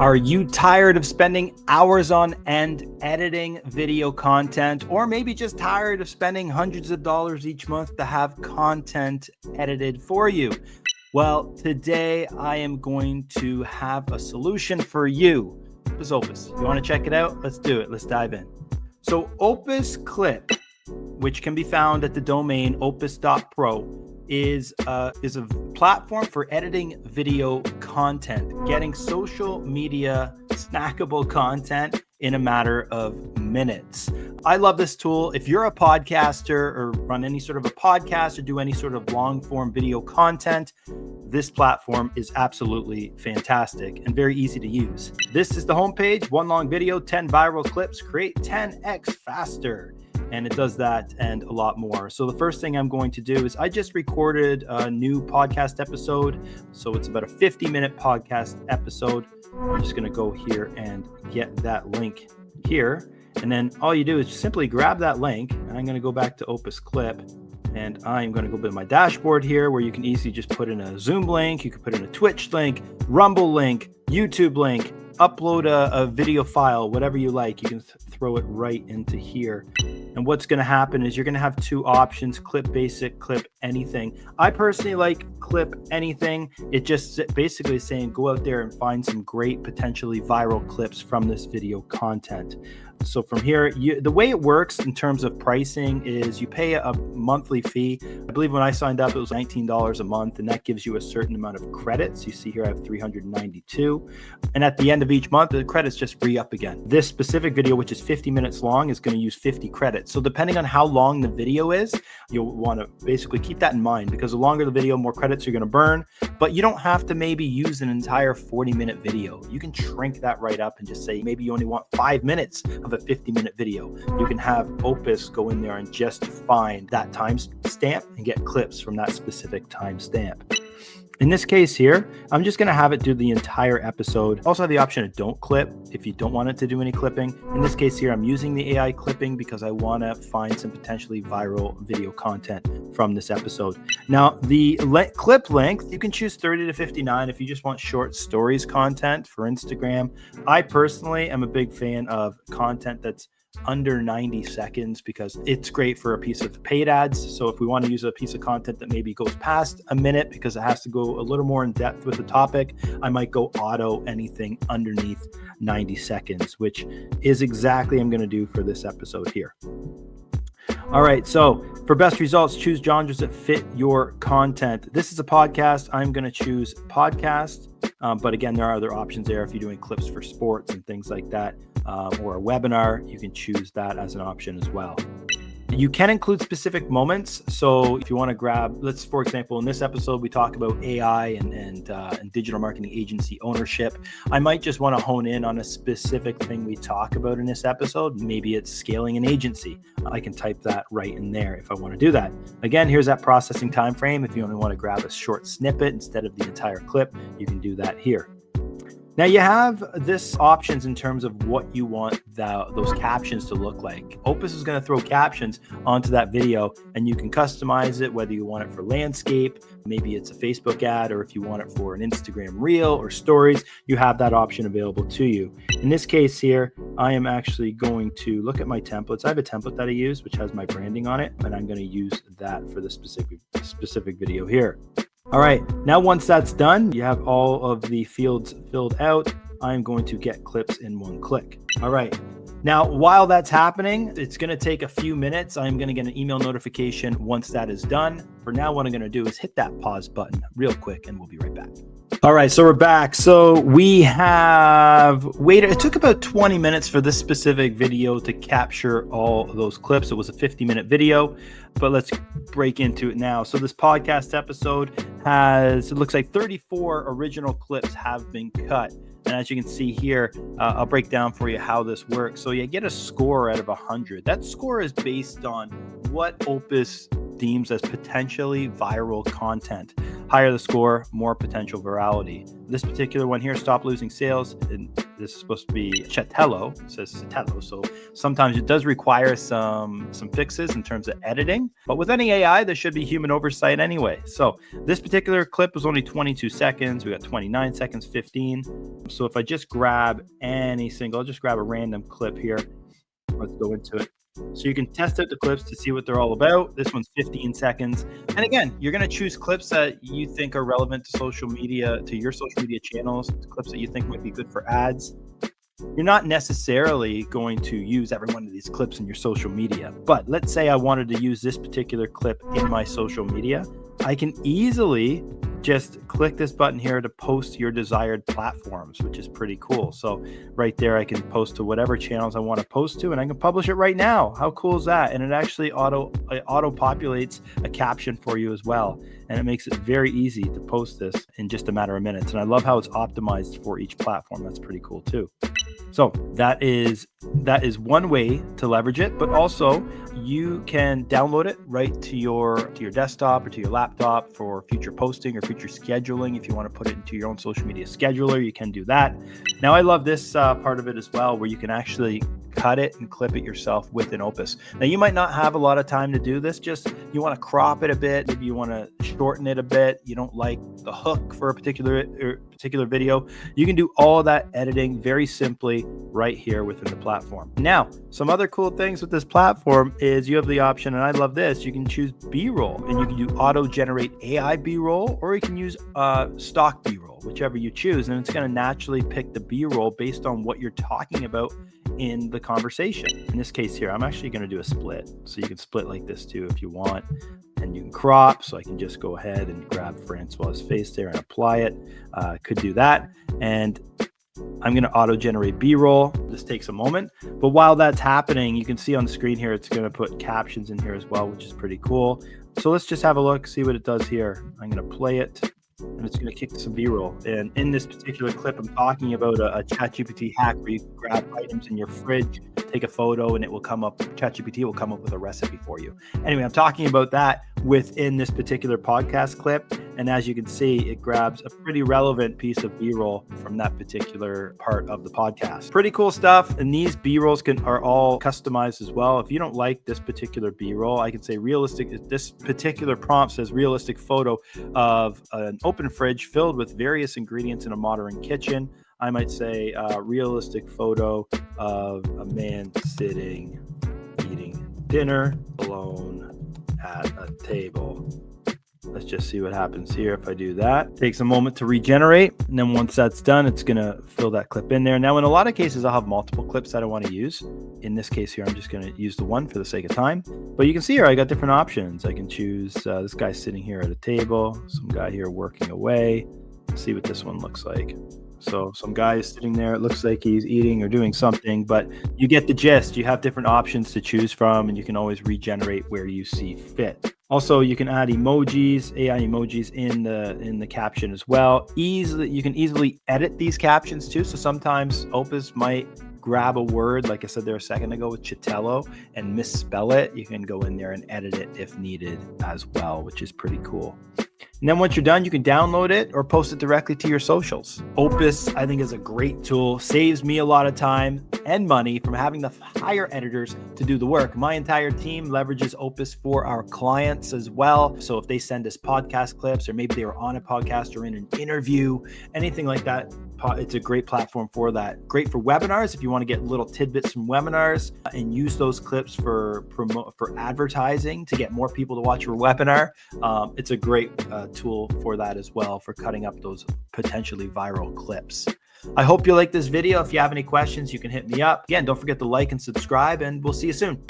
Are you tired of spending hours on end editing video content, or maybe just tired of spending hundreds of dollars each month to have content edited for you? Well, today I am going to have a solution for you. This is Opus. You want to check it out? Let's do it. Let's dive in. So Opus Clip, which can be found at the domain opus.pro, is a platform for editing video content, getting social media snackable content in a matter of minutes. I love this tool. If you're a podcaster or run any sort of a podcast or do any sort of long form video content, this platform is absolutely fantastic and very easy to use. This is the homepage, one long video, 10 viral clips, create 10x faster. And it does that and a lot more. So the first thing I'm going to do is I just recorded a new podcast episode. So it's about a 50-minute podcast episode. I'm just going to go here and get that link here. And then all you do is simply grab that link. And I'm going to go back to Opus Clip. And I'm going to go to my dashboard here where you can easily just put in a Zoom link. You can put in a Twitch link, Rumble link, YouTube link, upload a video file, whatever you like. You can throw it right into here. And what's going to happen is you're going to have two options: clip basic, clip anything. I personally like clip anything. It just basically is saying go out there and find some great potentially viral clips from this video content. So from here, the way it works in terms of pricing is you pay a monthly fee. I believe when I signed up, it was $19 a month, and that gives you a certain amount of credits. You see here I have 392. And at the end of each month, the credits just re-up again. This specific video, which is 50 minutes long, is going to use 50 credits. So depending on how long the video is, you'll want to basically keep that in mind, because the longer the video, more credits you're going to burn. But you don't have to maybe use an entire 40-minute video. You can shrink that right up and just say maybe you only want 5 minutes of a 50-minute video. You can have Opus go in there and just find that timestamp and get clips from that specific timestamp. In this case here, I'm just going to have it do the entire episode. Also have the option of don't clip if you don't want it to do any clipping. In this case here, I'm using the AI clipping because I want to find some potentially viral video content from this episode. Now, the clip length, you can choose 30 to 59 if you just want short stories content for Instagram. I personally am a big fan of content that's under 90 seconds because it's great for a piece of paid ads. So if we want to use a piece of content that maybe goes past a minute because it has to go a little more in depth with the topic, I might go auto anything underneath 90 seconds, which is exactly I'm going to do for this episode here. All right, so for best results, choose genres that fit your content. This is a podcast. I'm going to choose podcast. But again, there are other options there. If you're doing clips for sports and things like that, or a webinar, you can choose that as an option as well. You can include specific moments. So if you want to grab, for example, in this episode, we talk about AI and digital marketing agency ownership. I might just want to hone in on a specific thing we talk about in this episode. Maybe it's scaling an agency. I can type that right in there if I want to do that. Again, here's that processing time frame. If you only want to grab a short snippet instead of the entire clip, you can do that here. Now you have this options in terms of what you want those captions to look like. Opus is going to throw captions onto that video, and you can customize it, whether you want it for landscape, maybe it's a Facebook ad, or if you want it for an Instagram reel or stories, you have that option available to you. In this case here, I am actually going to look at my templates. I have a template that I use, which has my branding on it, and I'm going to use that for the specific video here. All right, now once that's done, you have all of the fields filled out. I'm going to get clips in one click. All right, now while that's happening, it's going to take a few minutes. I'm going to get an email notification once that is done. For now, what I'm going to do is hit that pause button real quick, and we'll be right back. All right, so we're back. So we have waited. It took about 20 minutes for this specific video to capture all of those clips. It was a 50-minute video, but let's break into it now. So this podcast episode it looks like 34 original clips have been cut. And as you can see here, I'll break down for you how this works. So you get a score out of 100. That score is based on what Opus deems as potentially viral content. Higher the score, more potential virality. This particular one here, stop losing sales, and this is supposed to be Chattello, it says Chattello. So sometimes it does require some fixes in terms of editing, but with any AI, there should be human oversight anyway. So this particular clip was only 22 seconds. We got 29 seconds, 15. So if I just grab I'll just grab a random clip here. Let's go into it. So you can test out the clips to see what they're all about. This one's 15 seconds. And again, you're going to choose clips that you think are relevant to social media, to your social media channels, clips that you think might be good for ads. You're not necessarily going to use every one of these clips in your social media, but let's say I wanted to use this particular clip in my social media. I can easily just click this button here to post to your desired platforms, which is pretty cool. So right there, I can post to whatever channels I want to post to, and I can publish it right now. How cool is that? And it actually auto populates a caption for you as well. And it makes it very easy to post this in just a matter of minutes. And I love how it's optimized for each platform. That's pretty cool too. So that is one way to leverage it, but also you can download it right to your desktop or to your laptop for future posting or future scheduling. If you want to put it into your own social media scheduler, you can do that. Now, I love this part of it as well, where you can actually cut it and clip it yourself within Opus. Now, you might not have a lot of time to do this. Just you want to crop it a bit. Maybe you want to shorten it a bit. You don't like the hook for a particular video. You can do all that editing very simply right here within the platform. Now, some other cool things with this platform is you have the option, and I love this, you can choose B-roll, and you can do auto-generate AI B-roll, or you can use stock B-roll, whichever you choose, and it's going to naturally pick the B-roll based on what you're talking about in the conversation. In this case here, I'm actually going to do a split. So you can split like this too if you want, and you can crop. So I can just go ahead and grab Francois's face there and apply it. Could do that. And I'm going to auto generate B-roll. This takes a moment, but while that's happening, you can see on the screen here, it's going to put captions in here as well, which is pretty cool. So let's just have a look, see what it does here. I'm going to play it, and it's going to kick some B-roll. And in this particular clip, I'm talking about a ChatGPT hack where you can grab items in your fridge, take a photo, and it will come up, ChatGPT will come up with a recipe for you. Anyway, I'm talking about that within this particular podcast clip. And as you can see, it grabs a pretty relevant piece of B-roll from that particular part of the podcast. Pretty cool stuff. And these B-rolls are all customized as well. If you don't like this particular B-roll, I can say realistic. This particular prompt says realistic photo of an open fridge filled with various ingredients in a modern kitchen. I might say realistic photo of a man sitting, eating dinner alone at a table. Let's just see what happens here if I do that. Takes a moment to regenerate, and then once that's done, it's gonna fill that clip in there. Now, in a lot of cases, I'll have multiple clips that I want to use. In this case here, I'm just gonna use the one for the sake of time. But you can see here, I got different options. I can choose this guy sitting here at a table, some guy here working away. Let's see what this one looks like. So some guy is sitting there. It looks like he's eating or doing something, but you get the gist. You have different options to choose from, and you can always regenerate where you see fit. Also, you can add emojis, AI emojis in the caption as well. You can easily edit these captions too. So sometimes Opus might grab a word, like I said there a second ago with Chattello, and misspell it. You can go in there and edit it if needed as well, which is pretty cool. And then once you're done, you can download it or post it directly to your socials. Opus, I think, is a great tool. Saves me a lot of time and money from having to hire editors to do the work. My entire team leverages Opus for our clients as well. So if they send us podcast clips, or maybe they were on a podcast or in an interview, anything like that, it's a great platform for that. Great for webinars if you want to get little tidbits from webinars and use those clips for advertising to get more people to watch your webinar. It's a great tool for that as well, for cutting up those potentially viral clips. I hope you like this video. If you have any questions, you can hit me up. Again, don't forget to like and subscribe, and we'll see you soon.